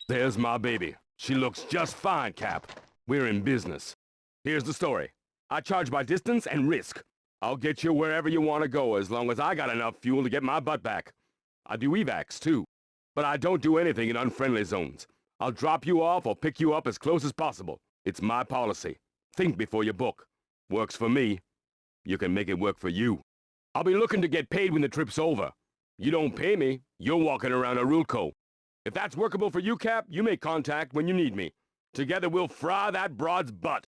There's my baby. She looks just fine, Cap. We're in business. Here's the story. I charge by distance and risk. I'll get you wherever you want to go as long as I got enough fuel to get my butt back. I do evacs, too. But I don't do anything in unfriendly zones. I'll drop you off or pick you up as close as possible. It's my policy. Think before you book. Works for me. You can make it work for you. I'll be looking to get paid when the trip's over. You don't pay me, you're walking around Arulco. If that's workable for you, Cap, you make contact when you need me. Together we'll fry that broad's butt.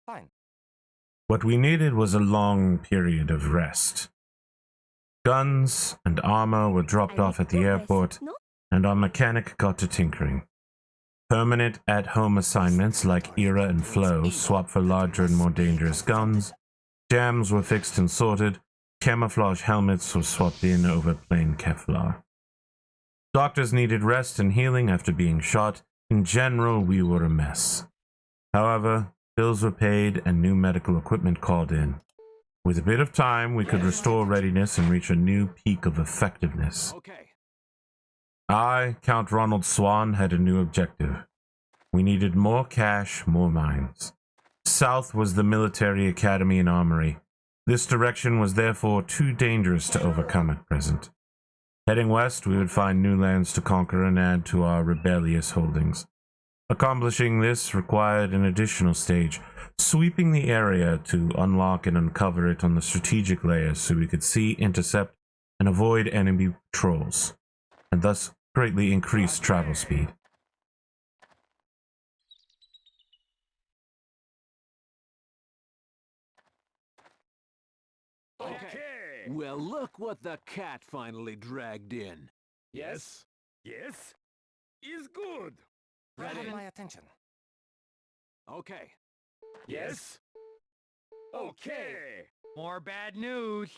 Fine. What we needed was a long period of rest. Guns and armor were dropped off at the airport, and our mechanic got to tinkering. Permanent at-home assignments like Era and Flow swapped for larger and more dangerous guns. Jams were fixed and sorted. Camouflage helmets were swapped in over plain Kevlar. Doctors needed rest and healing after being shot. In general, we were a mess. However, bills were paid and new medical equipment called in. With a bit of time, we could restore readiness and reach a new peak of effectiveness. I, Count Ronald Swan, had a new objective. We needed more cash, more mines. South was the military academy and armory. This direction was therefore too dangerous to overcome at present. Heading west, we would find new lands to conquer and add to our rebellious holdings. Accomplishing this required an additional stage, sweeping the area to unlock and uncover it on the strategic layers so we could see, intercept, and avoid enemy patrols, and thus greatly increase travel speed. Okay. Well, look what the cat finally dragged in. Yes? Yes? Is good. You have my attention. Okay. Yes? Okay. More bad news.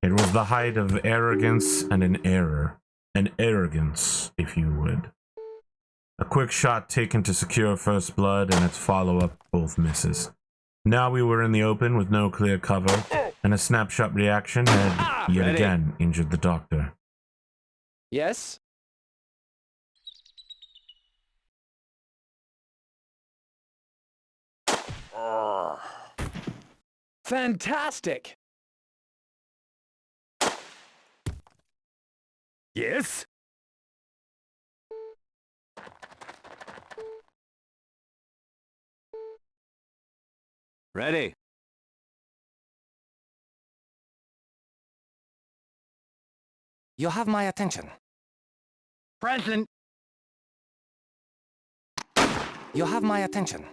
It was the height of arrogance and an error. An arrogance, if you would. A quick shot taken to secure first blood and its follow-up both misses. Now we were in the open with no clear cover, and a snapshot reaction had yet again injured the doctor. Yes? Fantastic! Yes? Ready. You have my attention. Present. You have my attention.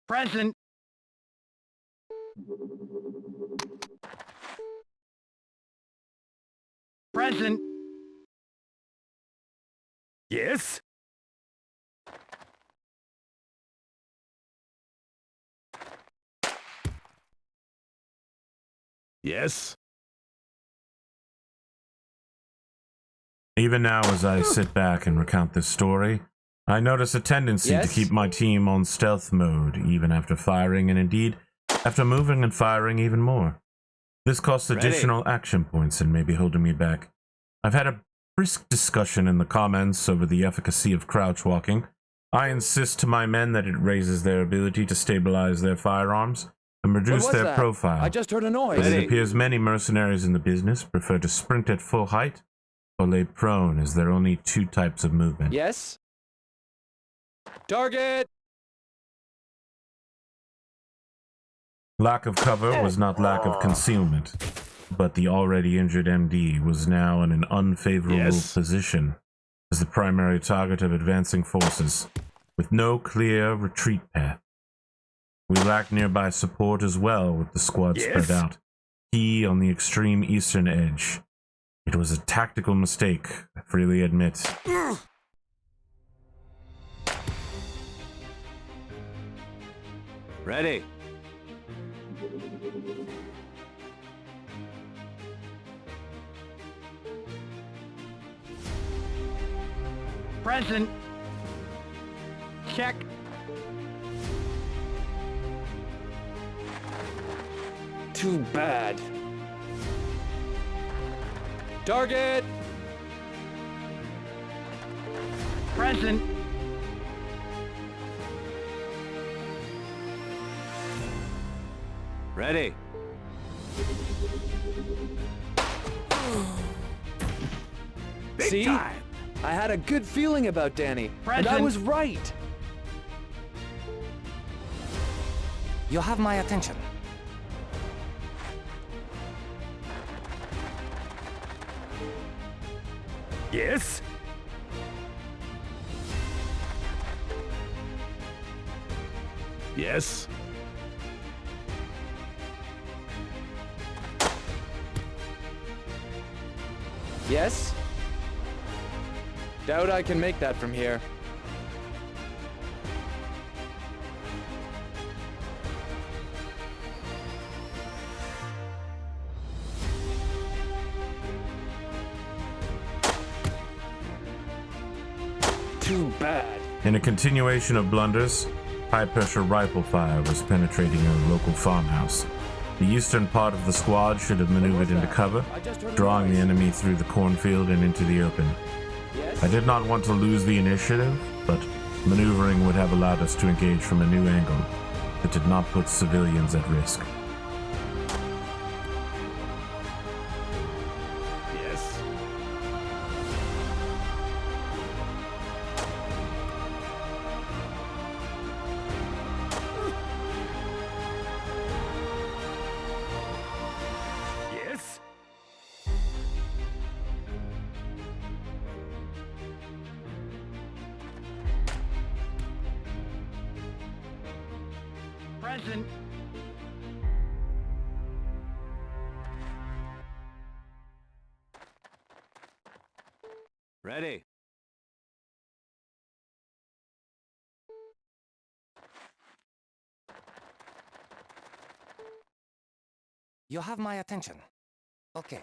Present. Present. Yes? Yes? Even now, as I sit back and recount this story, I notice a tendency to keep my team on stealth mode, even after firing, and indeed, after moving and firing even more. This costs additional action points and may be holding me back. I've had a brisk discussion in the comments over the efficacy of crouch walking. I insist to my men that it raises their ability to stabilize their firearms and reduce their profile. I just heard a noise. But it appears many mercenaries in the business prefer to sprint at full height or lay prone, as there are only two types of movement. Yes? Target! Lack of cover was not lack of concealment, but the already injured MD was now in an unfavorable position as the primary target of advancing forces, with no clear retreat path. We lacked nearby support as well, with the squad spread out. He on the extreme eastern edge. It was a tactical mistake, I freely admit. Ready. Present. Check. Too bad. Target! Present. Ready. See? Time. I had a good feeling about Danny, and I was right. You have my attention. Yes? Yes? Yes? Doubt I can make that from here. Too bad. In a continuation of blunders, high-pressure rifle fire was penetrating a local farmhouse. The eastern part of the squad should have maneuvered into cover, drawing the enemy through the cornfield and into the open. Yes? I did not want to lose the initiative, but maneuvering would have allowed us to engage from a new angle that did not put civilians at risk. Yes? Yes? Present. Ready. You have my attention. Okay.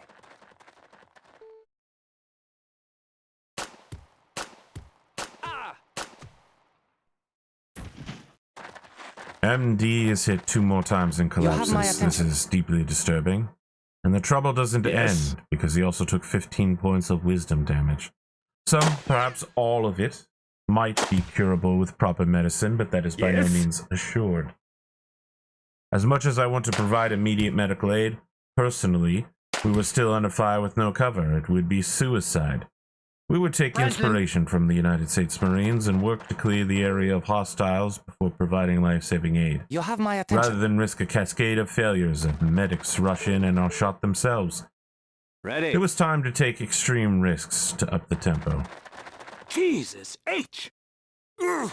MD is hit 2 more times and have my collapses. This attention. is deeply disturbing. And the trouble doesn't Yes. end, because he also took 15 points of wisdom damage. Some, perhaps all of it, might be curable with proper medicine, but that is by no Yes. means assured. As much as I want to provide immediate medical aid, personally, we were still under fire with no cover. It would be suicide. We would take Present. inspiration from the United States Marines and work to clear the area of hostiles before providing life-saving aid, You have my attention. rather than risk a cascade of failures as medics rush in and are shot themselves. Ready. It was time to take extreme risks to up the tempo. Jesus H. Ugh.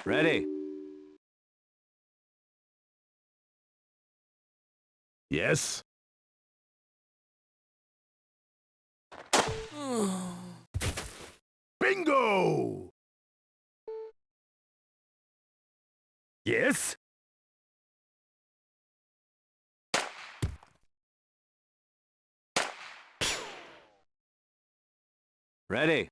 Ready. Yes? Bingo! Yes? Ready.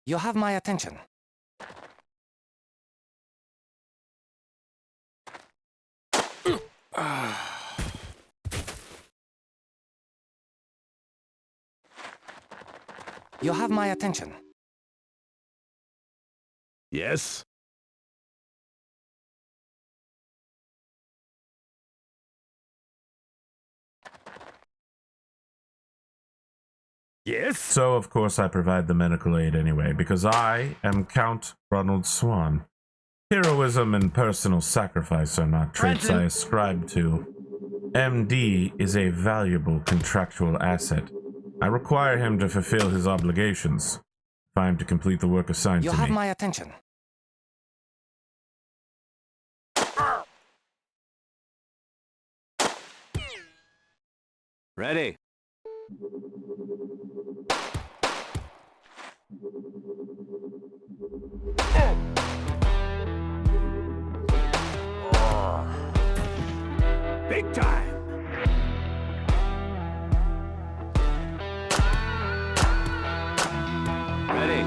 You have my attention. You have my attention. Yes? Yes? So, of course, I provide the medical aid anyway, because I am Count Ronald Swan. Heroism and personal sacrifice are not traits I ascribe to. MD is a valuable contractual asset. I require him to fulfill his obligations if I am to complete the work assigned You to have me. my attention. Ready. Big time! Ready.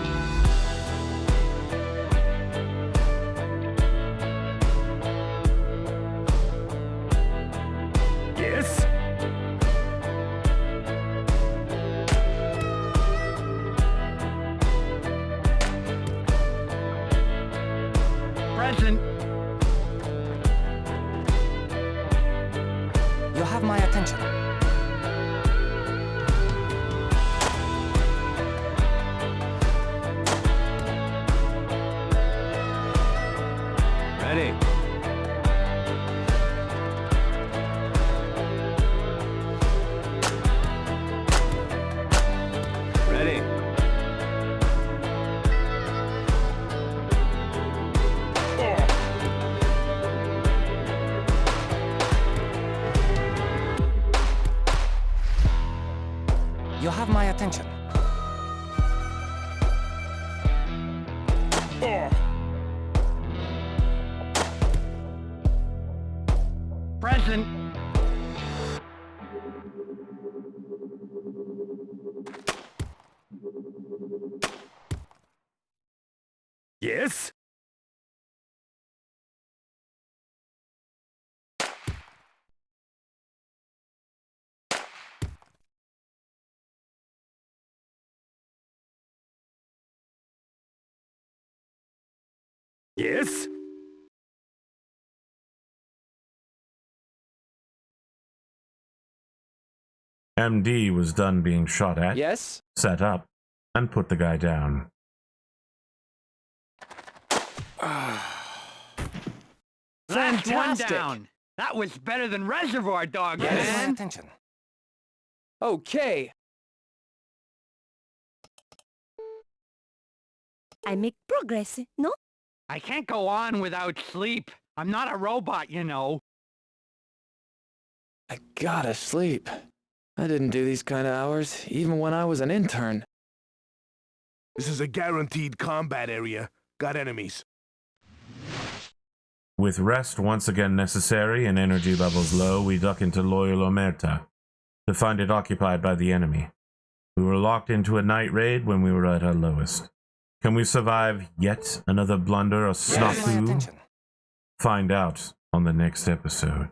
Yes? Present. You have my attention. Ready. Ready. You have my attention. Present. Yes? Yes? MD was done being shot at, Yes? set up, and put the guy down. Last one Fantastic. down. That was better than Reservoir Dogs, You have my man. attention. Okay. I make progress, no? I can't go on without sleep. I'm not a robot, you know. I gotta sleep. I didn't do these kind of hours, even when I was an intern. This is a guaranteed combat area. Got enemies. With rest once again necessary and energy levels low, we duck into Loyal Omerta to find it occupied by the enemy. We were locked into a night raid when we were at our lowest. Can we survive yet another blunder or You have my snafu? attention. Find out on the next episode.